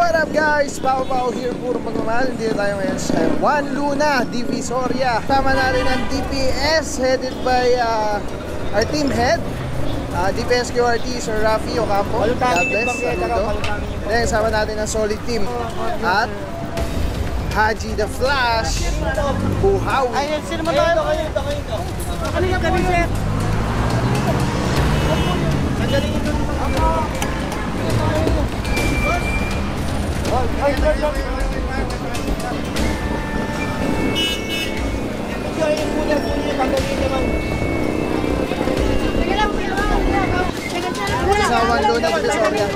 What up guys? Pao here, puro pagmamahal. Dito tayo ngayon sa Juan Luna, Divisoria. Tama natin ang DPS headed by our team head, DPS QRT, Sir Rafi Ocampo. God bless, saludo. Then kasama natin ang solid team at Haji the Flash Buhawi. Ay, sino mo tayo? Kanina kami sir. Sandali ito. Ay, sa Juan Luna, Divisoria.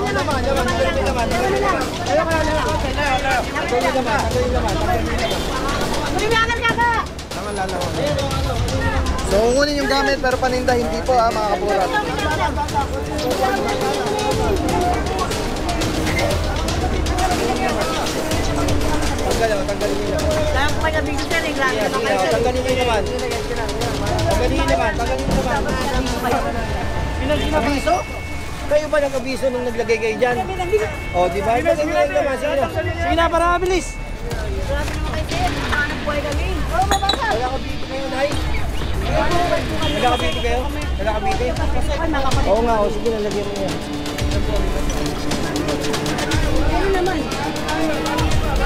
So kukunin yung gamit pero paninda hindi po mga kapurat. Tanggalin niyo naman. Tanggalin niyo naman. Pinag-abiso? Kayo ba nag-abiso nung naglagay kayo dyan? O, di ba? Sige na, para mabilis. Nagkakabiti kayo, Nay? Nagkakabiti kayo? Nagkakabiti? Oo nga, o sige, nalagyan mo yan. Ano naman?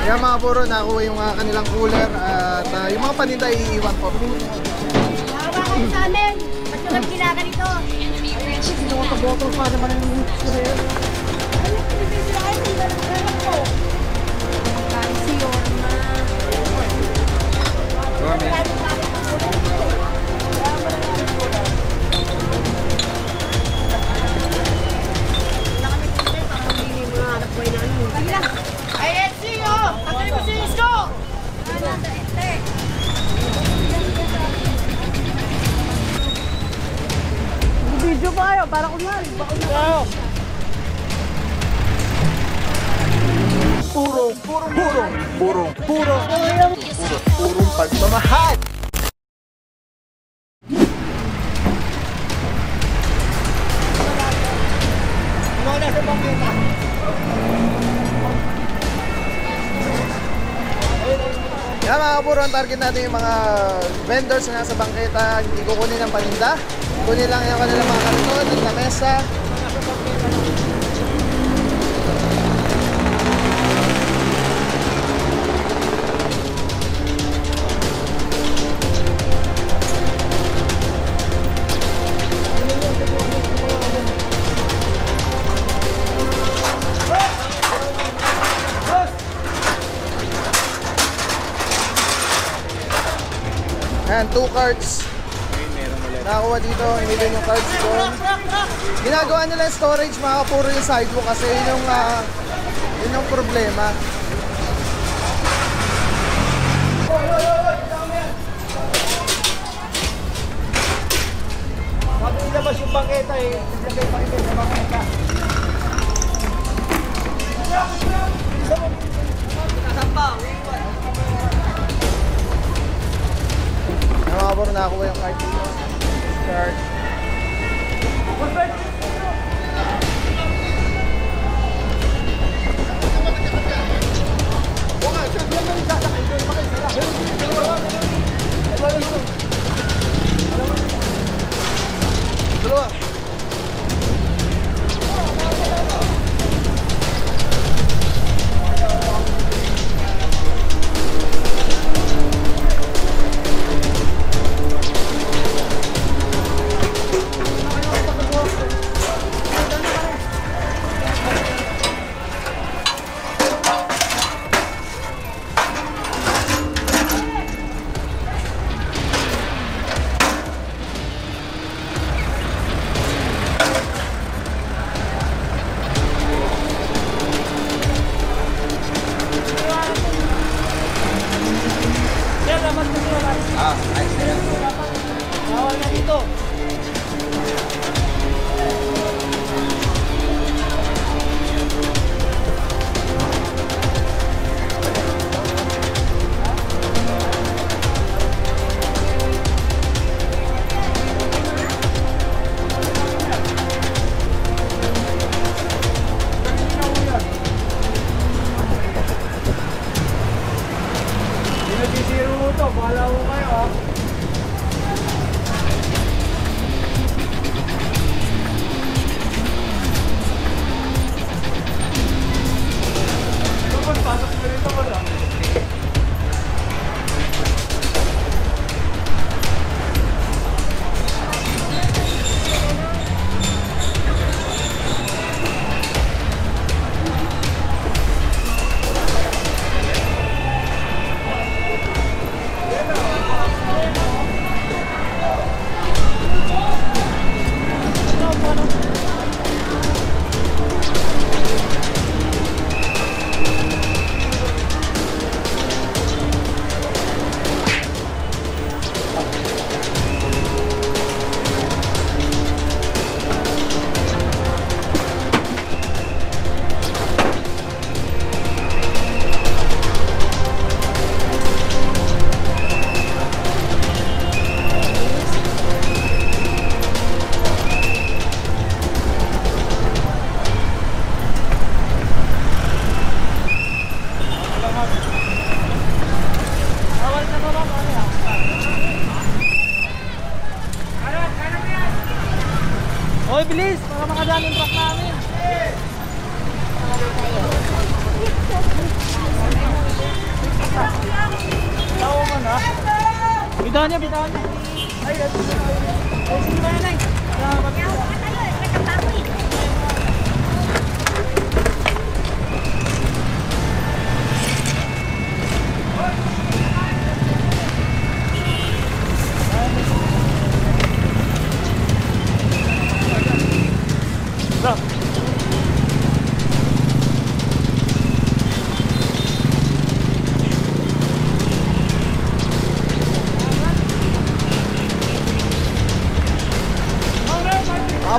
Yan mga puro, nakuha yung kanilang cooler at yung mga paninda iiwan po. Nakakawa kayo sa amin. Ba't ko lang ginaganito? Botol pa naman ang surayo. Ano yung pinipili kayo? Hindi ba nagkaroon ko? Kasi yun na. Video pa kayo, para kunwari. Purong pagmamahal. Mga nasa bangkita. Yan mga kapuro, ang target natin yung mga vendors na nasa bangketa. Hindi kukunin ng paninda, kunin lang yung kanilang mga karton at lamesa. Ayan, 2 cards. Nakakuha dito, hindi din yung cards doon. Ginagawa nila yung storage mga kapuro yung sidewalk kasi yun yung problema. Bago ilabas yung bangketa eh, naglagay pa rin sa bangketa. Mga kapuro, nakakuha yung card dito. Card. Dalawa. Bawal na dito. Bitawan niya, bitawan niya. Ay, sige ba yan, ay?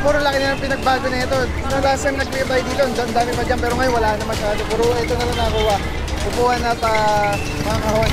Puro laki na yung pinagbago na ito. Nung last time nag-clear tayo dito, ang dami pa dyan, pero ngayon wala na masyado. Puro ito na lang nakuha. Upuan at mga kahon.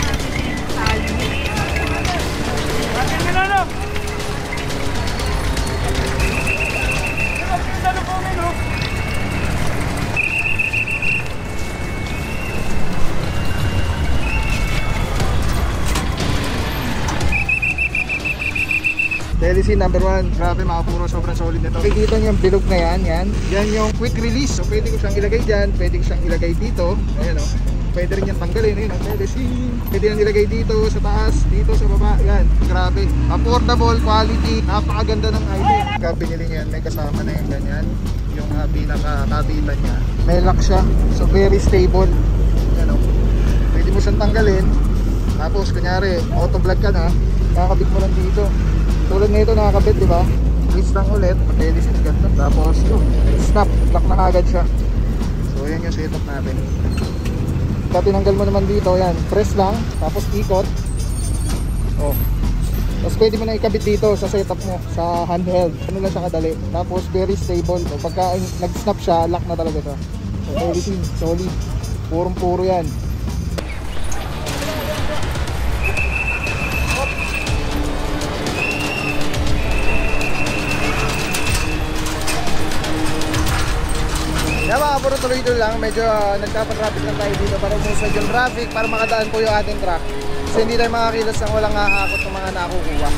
LC number 1, grabe mga puro, sobrang solid nito. Nakikita niyo yung bilog na yan. Yan yung quick release. So pwede ko siyang ilagay dyan, pwede ko siyang ilagay dito. Ayan o. Pwede rin yan tanggalin. Ayan o, LC. Pwede yan ilagay dito, sa taas, dito, sa baba. Yan, grabe. Affordable, quality, napakaganda ng item. Pagka binili niyan, may kasama na yung ganyan. Yung pinaka-kabitan niya. May lock siya, so very stable. Ayan o. Pwede mo siyang tanggalin. Tapos, kunyari, auto vlog ka na, kakabit mo lang dito. Tulad nito nakakabit, di ba? Twist lang ulit, mag-LC ganda. Tapos, snap, lock na agad siya. So, yan yung setup natin. Pagka tinanggal mo naman dito, yan, press lang, tapos ikot. Oh. Tapos pwede mo na ikabit dito sa setup mo, sa handheld. Ano lang siya kadali. Tapos, very stable. So, pagka nag-snap siya, lock na talaga siya. So, everything, solid. Purong-puro yan. Yan mga puro tuloy-tuloy lang, medyo nagpapatraffic lang tayo dito para umusad yung traffic, para makadaan po yung ating truck. Kasi hindi tayo makakilos ng walang hahakot ng mga nakukuha.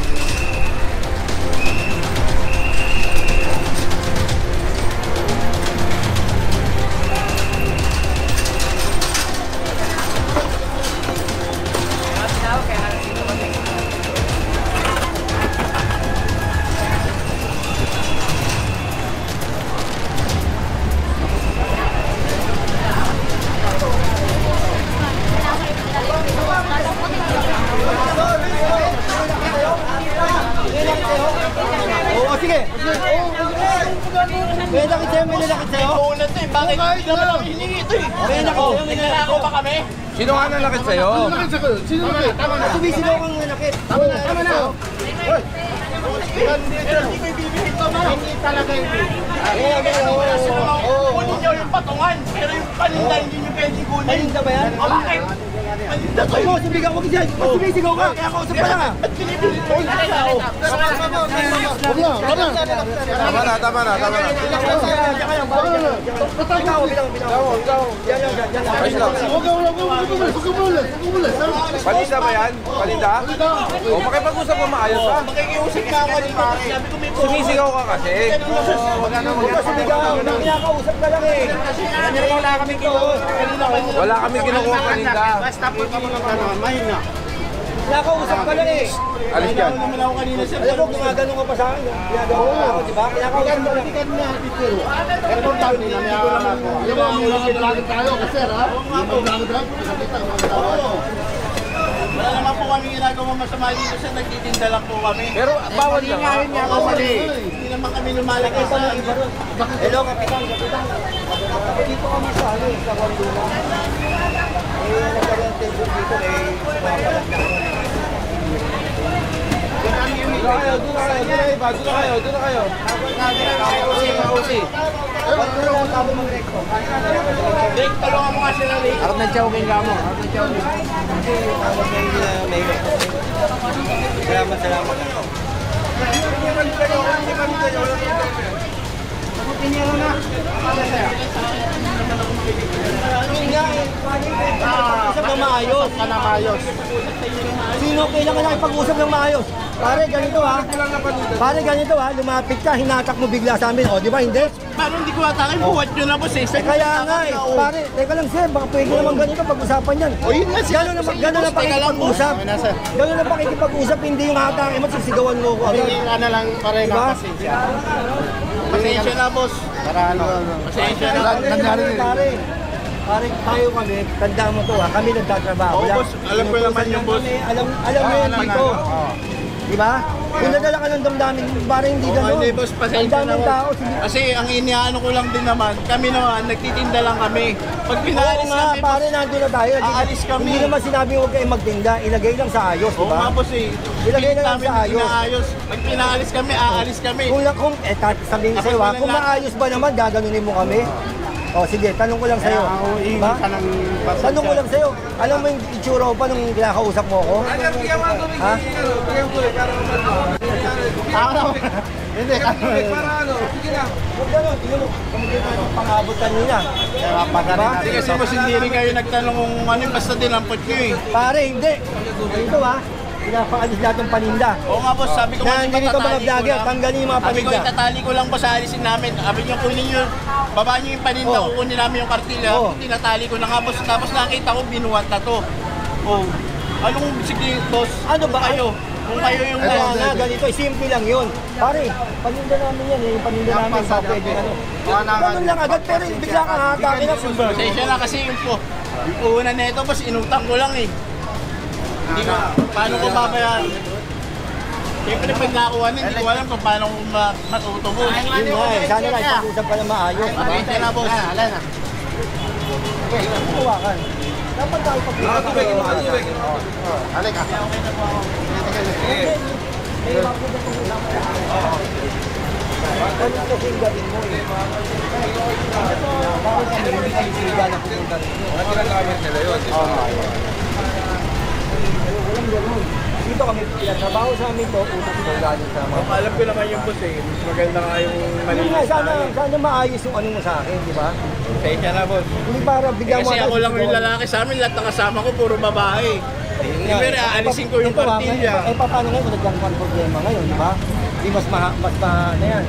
May lakit sa'yo, may lalakit sa'yo. Ulan to eh, bakit? Hindi naman lang hiningi ito eh. May lalakit sa'yo, may lalakit Ako ba kami? Sino nga nalakit sa'yo? Sino nakit? Tama na. Sumisigaw kang lalakit. Tama na. Hindi ko ibibigit to, ma. Hindi talaga ibibigit. Kunin nyo yung patungan, pero yung paninda hindi nyo pwedeng kunin. Paninda ba yan? O bakit? Paninda to. Ako, sumigaw ko kasi. Sumisigaw ka, kaya kausap ka lang ah. Ba't pinipilit ko? Tama na. Palinda ba yan? Palinda? O, makipag-usap mo maayos ha? Makikiusap ka ako rin pare. Sumisigaw ka kasi. Sumigaw, kinakausap ka lang eh. Wala kami kinuha. Wala kami kinukuha palinda. Basta po ka mga tanong, mahina. Kinakausap ka lang eh. Alis dyan. Naman ako kanina sa Alam mo, gumagano ka pa sa akin. Ginagawa ko ako, di ba? Kinakausap ka lang. pero kung tayo nila, may ako lang ako. Alam mo, mga vlogger tayo kasi ha? Yung mga vlogger tayo, nakita ang mga tayo. Wala naman po kami ginagawa masama dito sa nagtitinda lang po kami. Pero bawal lang ha? Hindi naman kami lumalaki sa Hello, kapitan. Dito kami sa ano, sa Wanduna. Nagkaroon ng table dito eh. Sumapalag na ako. Doon na kayo. Pausi. Rick, tulungan mo nga sila, Rick. Harap na chowking ka mo. Harap na chowking. Kasi tawag may salamat. Pinyero na. Sa mama. maayos. Ka na maayos. Sino kailangan nakipag-usap ng maayos? Pare, ganito ha. Pare, ganito ha. Lumapit ka, hinatak mo bigla sa amin. O, di ba? Hindi? Paano hindi ko atakin? Buhat nyo na, boss eh. Kaya nga eh. Pare, teka lang sir, baka pwede naman ganito pag-usapan yan. O yun nga, Gano'n na pakikipag-usap. Gano'n na pakikipag-usap, hindi yung hatakin mo, sisigawan mo ko agad. Hindi ka na lang pare ng Diba? pasensya. Pasensya na, boss. Para ano? Pasensya na. Nangyari din. Pare, tayo kami, tanda mo to ha, kami nagtatrabaho. Oo, boss, alam ko naman yung boss. Alam mo yan dito. Diba? Kung nadala ka ng damdamin, parang hindi Oo, gano'n. hindi, boss, pasensya Ang na, daming boss. tao, sige. Kasi ang iniano ko lang din naman, kami naman, nagtitinda lang kami. Pag Oo pinaalis nga, kami, pare, nandun na tayo. Aalis kami. Hindi naman sinabi huwag kayo magtinda, ilagay lang sa ayos, Oo diba? nga, boss eh. Ilagay na lang Namin sa ayos. inaayos. Pag pinaalis kami, aalis kami. Kung sabihin ko sa'yo ha, kung maayos ba naman, gaganunin mo kami? O sige, tanong ko lang sa'yo. Diba? Ka ng Tanong ko lang sa'yo, alam mo yung itsura ko pa nung kinakausap mo ako? Ha? Hindi. Huwag gano'n, tingnan mo, kumagin tayo ng pang-abot kanina. Diba? Hindi kasi boss, hindi rin kayo nagtanong kung ano, basta dinampot nyo eh. Pare, hindi. Ito ha, pinapaalis lahat ng paninda. Oo nga boss, sabi ko Yan, ganito mga vlogger, tanggalin yung mga Sabi ko, paninda. itatali ko lang boss, aalisin namin. Sabi nyo, kunin nyo, baba nyo yung paninda, Oo. kukunin namin yung kartilya. Oo. Tinatali ko na nga boss, tapos nakita ko, binuhat na to. Oh. Anong sige boss? Ano ba? Kayo? Kung kayo yung Kaya nga, ganito, simple lang yun. Pare, paninda namin yan, yung paninda namin, sa pwede ano. Ganun lang agad, pero bigla kang hatakin na. Pasensya na kasi yung po. Yung una na ito boss, inutang ko lang eh. Hindi ko, paano ko babayaran? Siyempre pag nakuha na, hindi ko alam kung paano ko matutubos. Yun nga eh, sana lang ipag-usap ka na maayos. Pasensya na boss. Kuha ka. Dapat tayo pag-usap ka na maayos. Halika. May mabuti kong ulang ganun kasi yung gawin mo eh. Bakit kami hindi kayo sila na pumunta rito? Ang ginagamit nila yun. Walang ganun. Dito kami trabaho sa amin to, utos ko galing sa mga... Alam ko naman yung boss eh, mas maganda nga yung Hindi malinis nga, sa akin. sana maayos yung ano mo sa akin, di ba? Pasensya na boss. Hindi para bigyan mo Kasi agad ako lang yung siguro. lalaki sa amin, lahat ng kasama ko puro babae. Ayun Hindi pero aalisin ko yung Ito, kartilya. Eh, paano ngayon kung nagkaroon ka ng problema ngayon, di ba? Di mas na yan.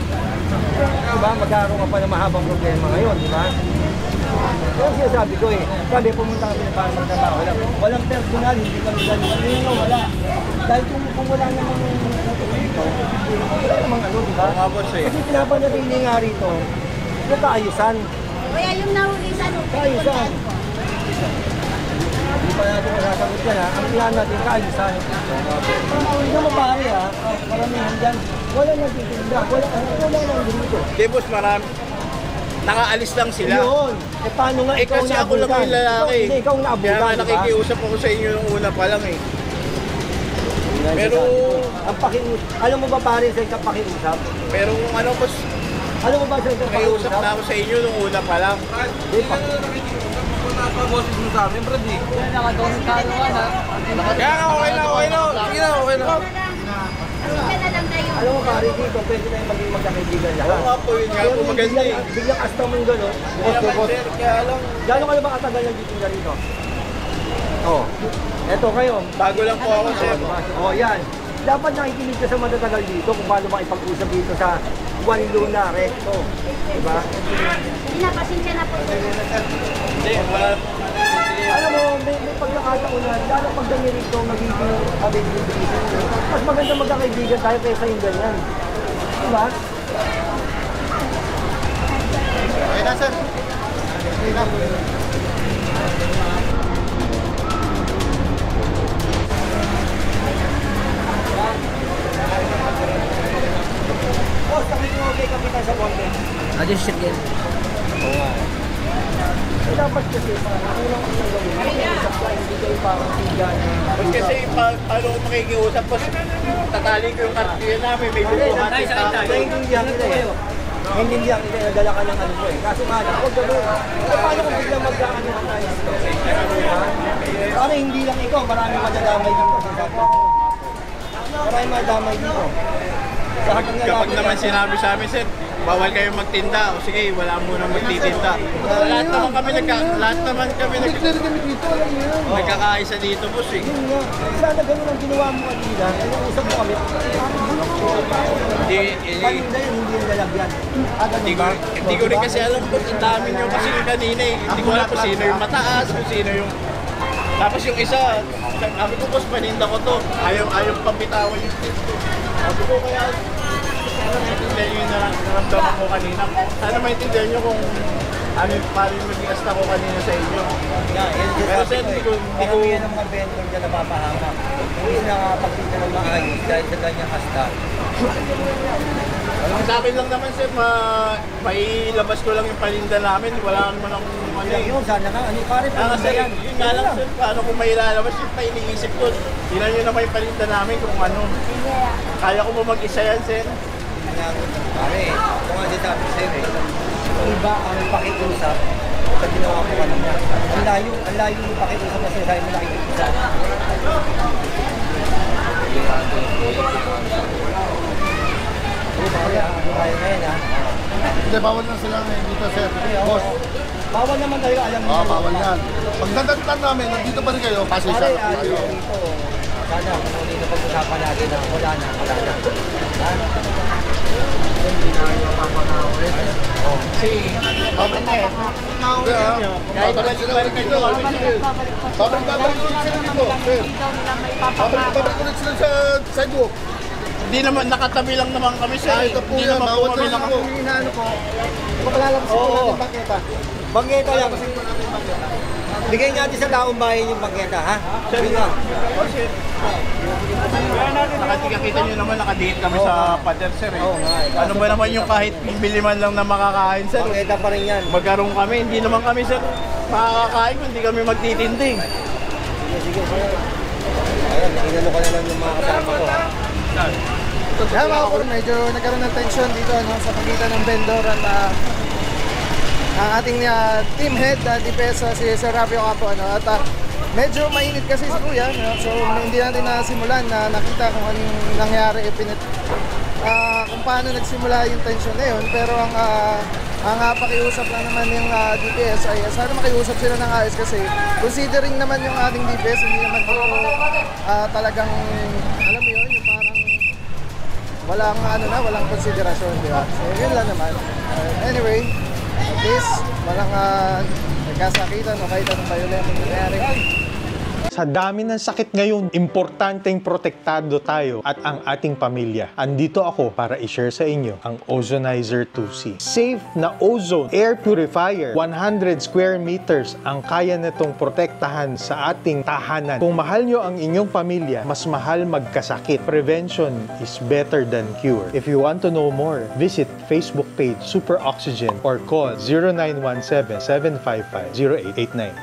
Di ba? Magkakaroon ka pa ng mahabang problema ngayon, di ba? Kaya sinasabi ko eh, sabi pumunta kami para magtrabaho. Walang personal, hindi kami ganun. Wala. Dahil kung wala namang wala namang ano, di ba? Oo nga boss eh. Kasi pinapanatili nga rito, yung kaayusan. Kaya yung nahuli sa Kaayusan. Hindi pa natin masasagot yan ha. Ang kailangan natin, kaayusan. Hindi naman pare ha. Maramihan dyan. Wala nagtitinda. Wala nang dito. Di boss, marami. Nakaalis lang sila. Yun. Eh paano nga Eh ikaw kasi ako lang yung lalaki. Hindi, ikaw Kaya naabutan, nga di ba? nakikiusap ako sa inyo nung una pa lang eh. Yan, Pero, ang alam mo ba pare sa isang pakiusap? pero kung ano boss, Alam mo ba sa isang nakiusap pakiusap? na ako sa inyo nung una pa lang. Di pa. Napaboses mo sa amin, Brad eh. Kaya nga okay na. Sige na, okay na. Kaya na lang tayo. Alam mo pare dito, pwede tayong maging magkakaibigan Oo lahat. nga po, yun nga po maganda eh. Biglang asta mong gano'n. Kaya naman sir, kaya lang, Gano'n ka na ba katagal nagtitinda rito? Oo. Eto kayo. bago lang po ako sir. Oh, yan. Dapat nakikinig ka sa matatagal dito kung paano makipag-usap dito sa Juan Luna Recto. Diba? Pinapasensya na po. Hindi, wala. Alam mo, may pagkakataon na, lalo pag ganyan rito, magiging kaibigan. Mas maganda magkakaibigan tayo kaysa yung ganyan. Diba? Okay na, sir. Okay na. Boss, sabihin mo kay Kapitan sa konti. Adyo siya yan. Oo nga. Eh, dapat kasi, parang unang unang gawin, mag-usap ka, hindi kayo parang sigan. Kasi paano ko makikiusap po, tatali ko yung kartilya namin, may bubuhatin sa akin. Naiintindihan kita eh. Naiintindihan kita, nadala ka ng ano mo eh. Kaso nga lang, huwag gano'n. Eh, paano kung biglang magkaano ka tayo? Parang hindi lang ikaw, marami madadamay dito. Marami madadamay dito. Lahat ng Kapag lalaki naman yan. sinabi sa amin, sir, bawal kayo magtinda. O sige, wala muna magtitinda. Lahat naman kami nagkakaisa dito, boss eh. Yun nga. Sana ganun ang ginawa mo kanina. Yung usap mo kami. Paninda yun, hindi yung lalagyan. Hindi ko rin kasi alam po, ang dami nyo kasi kanina eh. Hindi ko alam kung sino yung mataas, kung sino yung... Tapos yung isa, sabi ko, boss, paninda ko to. Ayaw pabitawan yung tip ko. Sabi ko kaya, sana maintindihan nyo yung naramdaman ko kanina. Sana maintindihan nyo kung ano yung paano yung mag-iasta ko kanina sa inyo. Pero sir, hindi ko... Karamihan ng mga vendor dyan napapahama. Hindi nakapagpita ng maayos dahil sa ganyang hasta. Ang sa akin lang naman sir, mailabas ko lang yung paninda namin. Wala naman akong ano eh. Yun, sana nga. Ano pare, Kasi paninda yan. yun nga lang sir, paano kung may ilalabas yung pa iniisip ko. Tingnan nyo naman yung paninda namin kung ano. Kaya ko mo mag-isa yan sir. Pare, ito nga sinasabi ko sa'yo eh. Iba ang pakiusap sa ginawa ko kanina. Ang layo yung pakiusap na sinasabi mo nakikiusap. Ano tayo ngayon ha? Hindi, bawal na sila ngayon dito, sir. Boss. Bawal naman tayo, alam mo. Bawal yan. Pag nandagtan namin, nandito pa rin kayo, kasi Pare, isa na kayo. dito. Sana, kung ano yung pag-usapan natin na wala na. Ha? Hindi na kayo mapapakawin. Kasi, open na eh. Hindi ah. Babalik sila ulit dito. Babalik ulit sila dito, sir. Babalik ulit sila sa sidewalk. Hindi naman, nakatabi lang naman kami sir. Ito po Hindi yan, naman po bawal kami na naka... po. Inaano ko. Papalalabas ko natin bangketa. Bangketa lang. Bigay natin sa taong bahay yung bangketa, ha? Sabi nga. Nakikita nyo naman, nakadiit kami sa pader sir eh. Oo nga eh. Ano ba naman yung kahit bili man lang na makakain sir? Bangketa pa rin yan. Magkaroon kami, hindi naman kami sir makakakain kung hindi kami magtitinding. Sige. Ayan, inano ko na lang yung mga kasama ko, ha? Kaya mga kapor, medyo nagkaroon ng tension dito sa pagitan ng vendor at ang ating team head, DPS si Sir Rabio Capo. At medyo mainit kasi si Kuya, so hindi natin nasimulan na nakita kung anong nangyari, kung paano nagsimula yung tension na yun. Pero ang pakiusap lang naman yung DPS ay sana makiusap sila ng ayos kasi considering naman yung ating DPS, hindi naman dito talagang, alam mo yun, yung parang walang konsiderasyon, di ba? So yun lang naman. Anyway, at least walang nagkasakitan o kahit anong violent ang nangyari. Sa dami ng sakit ngayon, importanteng protektado tayo at ang ating pamilya. Andito ako para i-share sa inyo ang Ozonizer 2C. Safe na ozone air purifier. 100 square meters ang kaya nitong protektahan sa ating tahanan. Kung mahal nyo ang inyong pamilya, mas mahal magkasakit. Prevention is better than cure. If you want to know more, visit Facebook page Super Oxygen or call 0917-755-0889.